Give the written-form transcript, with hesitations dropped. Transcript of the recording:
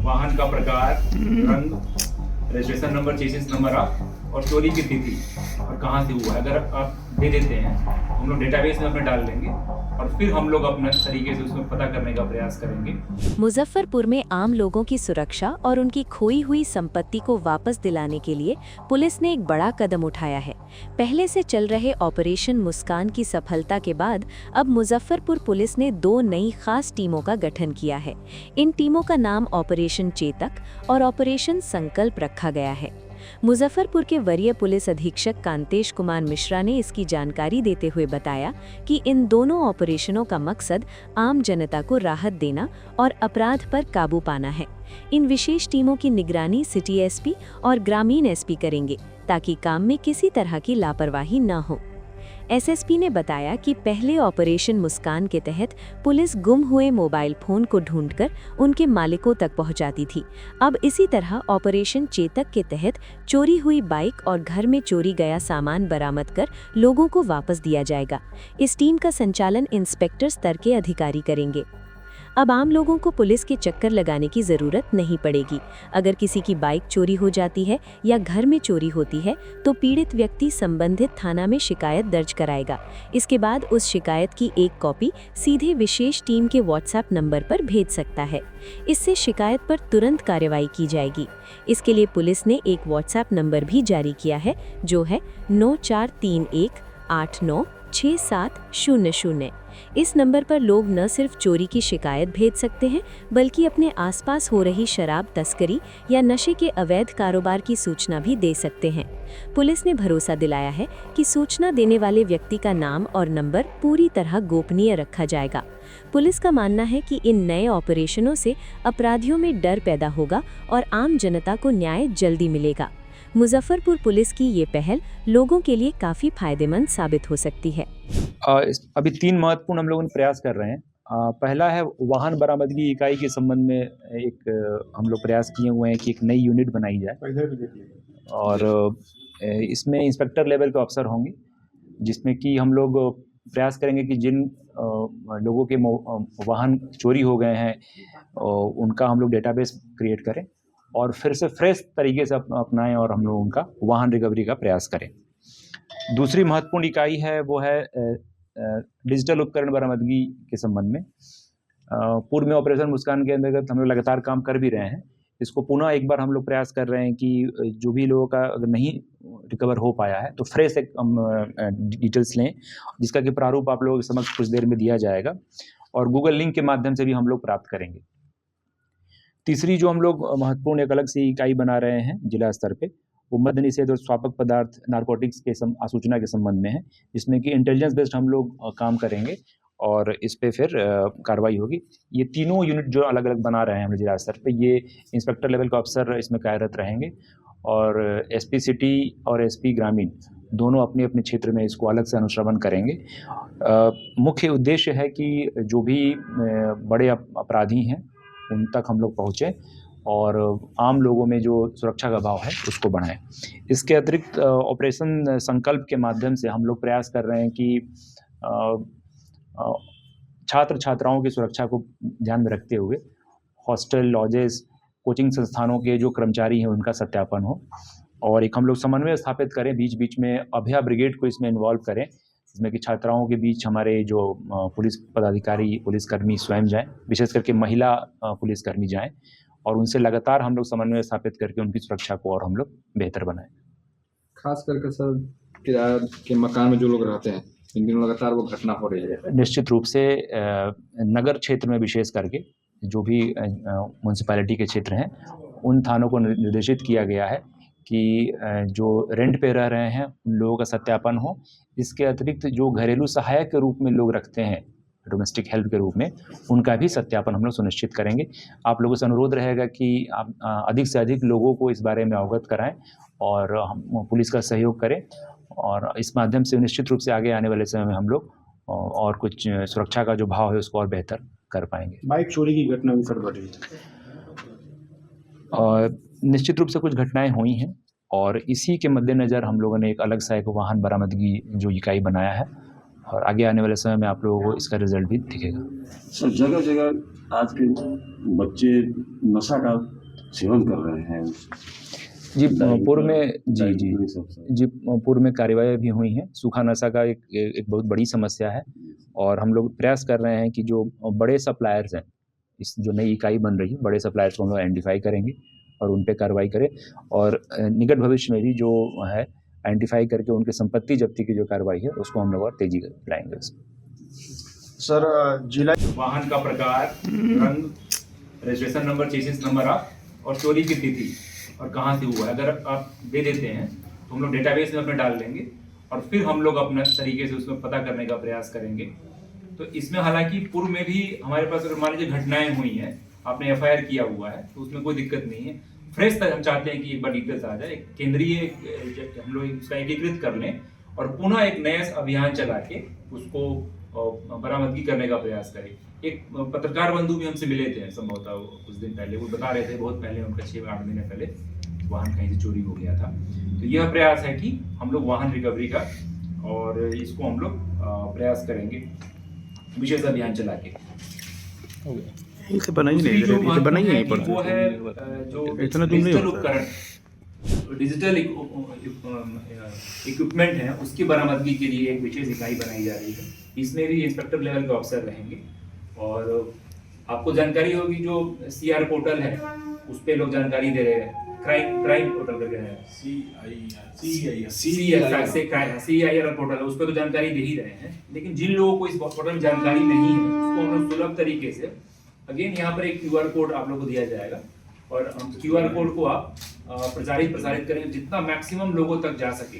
वाहन का प्रकार, रंग, रजिस्ट्रेशन नंबर, चेसिस नंबर और चोरी की तिथि और कहाँ से हुआ है अगर आप दे देते हैं तो हम लोग डेटाबेस में अपने डाल देंगे और फिर हम लोग अपने तरीके से उसमें पता करने का प्रयास करेंगे। मुजफ्फरपुर में आम लोगों की सुरक्षा और उनकी खोई हुई संपत्ति को वापस दिलाने के लिए पुलिस ने एक बड़ा कदम उठाया है। पहले से चल रहे ऑपरेशन मुस्कान की सफलता के बाद अब मुजफ्फरपुर पुलिस ने 2 नई खास टीमों का गठन किया है। इन टीमों का नाम ऑपरेशन चेतक और ऑपरेशन संकल्प रखा गया है। मुजफ्फरपुर के वरीय पुलिस अधीक्षक कांतेश कुमार मिश्रा ने इसकी जानकारी देते हुए बताया कि इन दोनों ऑपरेशनों का मकसद आम जनता को राहत देना और अपराध पर काबू पाना है। इन विशेष टीमों की निगरानी सिटी एसपी और ग्रामीण एसपी करेंगे ताकि काम में किसी तरह की लापरवाही न हो। एसएसपी ने बताया कि पहले ऑपरेशन मुस्कान के तहत पुलिस गुम हुए मोबाइल फोन को ढूंढकर उनके मालिकों तक पहुंचाती थी। अब इसी तरह ऑपरेशन चेतक के तहत चोरी हुई बाइक और घर में चोरी गया सामान बरामद कर लोगों को वापस दिया जाएगा। इस टीम का संचालन इंस्पेक्टर स्तर के अधिकारी करेंगे। अब आम लोगों को पुलिस के चक्कर लगाने की ज़रूरत नहीं पड़ेगी। अगर किसी की बाइक चोरी हो जाती है या घर में चोरी होती है तो पीड़ित व्यक्ति संबंधित थाना में शिकायत दर्ज कराएगा। इसके बाद उस शिकायत की एक कॉपी सीधे विशेष टीम के व्हाट्सएप नंबर पर भेज सकता है। इससे शिकायत पर तुरंत कार्रवाई की जाएगी। इसके लिए पुलिस ने एक व्हाट्सएप नंबर भी जारी किया है जो है 9431896700। इस नंबर पर लोग न सिर्फ चोरी की शिकायत भेज सकते हैं बल्कि अपने आसपास हो रही शराब तस्करी या नशे के अवैध कारोबार की सूचना भी दे सकते हैं। पुलिस ने भरोसा दिलाया है कि सूचना देने वाले व्यक्ति का नाम और नंबर पूरी तरह गोपनीय रखा जाएगा। पुलिस का मानना है कि इन नए ऑपरेशनों से अपराधियों में डर पैदा होगा और आम जनता को न्याय जल्दी मिलेगा। मुजफ्फरपुर पुलिस की ये पहल लोगों के लिए काफ़ी फायदेमंद साबित हो सकती है। अभी 3 महत्वपूर्ण हम लोग प्रयास कर रहे हैं। पहला है वाहन बरामदगी इकाई के संबंध में एक हम लोग प्रयास किए हुए हैं कि एक नई यूनिट बनाई जाए और इसमें इंस्पेक्टर लेवल के अफसर होंगे जिसमें कि हम लोग प्रयास करेंगे कि जिन लोगों के वाहन चोरी हो गए हैं उनका हम लोग डेटाबेस क्रिएट करें और फिर से फ्रेश तरीके से अपनाएं और हम लोग उनका वाहन रिकवरी का प्रयास करें। दूसरी महत्वपूर्ण इकाई है वो है डिजिटल उपकरण बरामदगी के संबंध में। पूर्व में ऑपरेशन मुस्कान के अंतर्गत हम लोग लगातार काम कर भी रहे हैं। इसको पुनः एक बार हम लोग प्रयास कर रहे हैं कि जो भी लोगों का अगर नहीं रिकवर हो पाया है तो फ्रेश एक डिटेल्स लें जिसका कि प्रारूप आप लोगों के समक्ष कुछ देर में दिया जाएगा और गूगल लिंक के माध्यम से भी हम लोग प्राप्त करेंगे। तीसरी जो हम लोग महत्वपूर्ण एक अलग से इकाई बना रहे हैं जिला स्तर पे वो मद्य निषेध और स्वापक पदार्थ नारकोटिक्स के आसूचना के संबंध में है जिसमें कि इंटेलिजेंस बेस्ड हम लोग काम करेंगे और इस पे फिर कार्रवाई होगी। ये तीनों यूनिट जो अलग अलग बना रहे हैं हम जिला स्तर पे ये इंस्पेक्टर लेवल का अफसर इसमें कार्यरत रहेंगे और एसपी सिटी और एसपी ग्रामीण दोनों अपने अपने क्षेत्र में इसको अलग से अनुश्रवण करेंगे। मुख्य उद्देश्य है कि जो भी बड़े अपराधी हैं उन तक हम लोग पहुँचें और आम लोगों में जो सुरक्षा का भाव है उसको बढ़ाएं। इसके अतिरिक्त ऑपरेशन संकल्प के माध्यम से हम लोग प्रयास कर रहे हैं कि छात्र छात्राओं की सुरक्षा को ध्यान में रखते हुए हॉस्टल लॉजेस कोचिंग संस्थानों के जो कर्मचारी हैं उनका सत्यापन हो और एक हम लोग समन्वय स्थापित करें। बीच बीच में अभया ब्रिगेड को इसमें इन्वॉल्व करें जिसमें कि छात्राओं के बीच हमारे जो पुलिस पदाधिकारी पुलिसकर्मी स्वयं जाएं, विशेष करके महिला पुलिसकर्मी जाएं और उनसे लगातार हम लोग समन्वय स्थापित करके उनकी सुरक्षा को और हम लोग बेहतर बनाएं। खास करके सर किराए के मकान में जो लोग रहते हैं इन दिनों लगातार वो घटना हो रही है। निश्चित रूप से नगर क्षेत्र में विशेष करके जो भी म्यूनसिपैलिटी के क्षेत्र हैं उन थानों को निर्देशित किया गया है कि जो रेंट पे रह रहे हैं उन लोगों का सत्यापन हो। इसके अतिरिक्त जो घरेलू सहायक के रूप में लोग रखते हैं डोमेस्टिक हेल्प के रूप में उनका भी सत्यापन हम लोग सुनिश्चित करेंगे। आप लोगों से अनुरोध रहेगा कि आप अधिक से अधिक लोगों को इस बारे में अवगत कराएं और हम पुलिस का सहयोग करें और इस माध्यम से निश्चित रूप से आगे आने वाले समय में हम लोग और कुछ सुरक्षा का जो भाव है उसको और बेहतर कर पाएंगे। बाइक चोरी की घटना भी सर बढ़ रही है और निश्चित रूप से कुछ घटनाएं हुई हैं और इसी के मद्देनज़र हम लोगों ने एक अलग सा एक वाहन बरामदगी जो इकाई बनाया है और आगे आने वाले समय में आप लोगों को इसका रिजल्ट भी दिखेगा। सर जगह जगह आज के बच्चे नशा का सेवन कर रहे हैं। जी पूर्व में जी पूर्व में कार्यवाही भी हुई हैं। सूखा नशा का एक बहुत बड़ी समस्या है और हम लोग प्रयास कर रहे हैं कि जो बड़े सप्लायर्स हैं, इस जो नई इकाई बन रही है, बड़े सप्लायर्स को हम लोग आइडेंटिफाई करेंगे और उन पे कार्रवाई करें और निकट भविष्य में भी जो है आइडेंटिफाई करके उनके संपत्ति जब्ती की जो कार्रवाई है उसको हम लोग और तेजी लाएंगे। सर जिला वाहन का प्रकार, रंग, रजिस्ट्रेशन नंबर, चेसिस नंबर और चोरी की तिथि और कहाँ से हुआ है, अगर आप दे देते हैं तो हम लोग डेटाबेस में अपने डाल लेंगे और फिर हम लोग अपने तरीके से उसमें पता करने का प्रयास करेंगे। तो इसमें हालांकि पूर्व में भी हमारे पास अगर मान लीजिए घटनाएं हुई हैं, आपने एफआईआर किया हुआ है, तो उसमें कोई दिक्कत नहीं है। फ्रेश तक हम चाहते हैं कि एक बार डिटेल्स आ जाए, एक केंद्रीय हम लोग उसका एकीकृत कर लें और पुनः एक नया अभियान चला के उसको बरामदगी करने का प्रयास करें। एक पत्रकार बंधु भी हमसे मिले थे संभवतः कुछ दिन पहले, वो बता रहे थे बहुत पहले, उनका 6-8 महीने पहले वाहन कहीं से चोरी हो गया था। तो यह प्रयास है कि हम लोग वाहन रिकवरी का और इसको हम लोग प्रयास करेंगे विशेष अभियान चला के। इसे बनाई नहीं जो इसे बनाई नहीं वो पड़ता है जो इतना दूर नहीं डिजिटल होता। उपकरण, डिजिटल इक्विपमेंट है, उसकी बरामदगी के लिए एक विशेष इकाई बनाई जा रही है। इसमें भी इंस्पेक्टर लेवल के ऑफिसर रहेंगे और आपको जानकारी होगी जो सीआर पोर्टल है उस पे लोग जानकारी दे रहे हैं, क्राइम पोर्टल करके है, CIR पोर्टल है, उस पर तो जानकारी दे ही रहे हैं। लेकिन जिन लोगों को इस पोर्टल में जानकारी नहीं है उसको हम लोग सुलभ तरीके से, अगेन यहाँ पर एक QR कोड आप लोग को दिया जाएगा और QR कोड को आप प्रसारित करेंगे जितना मैक्सिमम लोगों तक जा सके।